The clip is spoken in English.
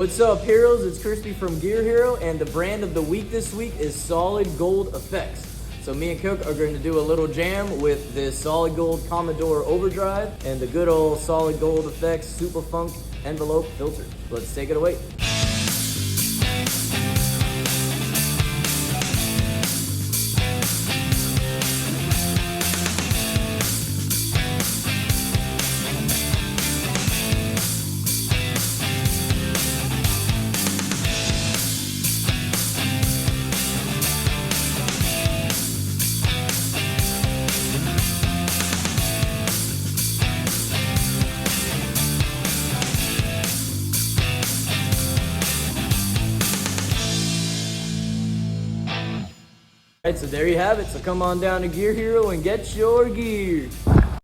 What's up, heroes? It's Crispy from Gear Hero, and the brand of the week this week is Solid Gold Effects. So me and Cook are going to do a little jam with this Solid Gold Commodore Overdrive and the good old Solid Gold Effects Super Funk envelope filter. Let's take it away. Alright, so there you have it. So come on down to Gear Hero and get your gear.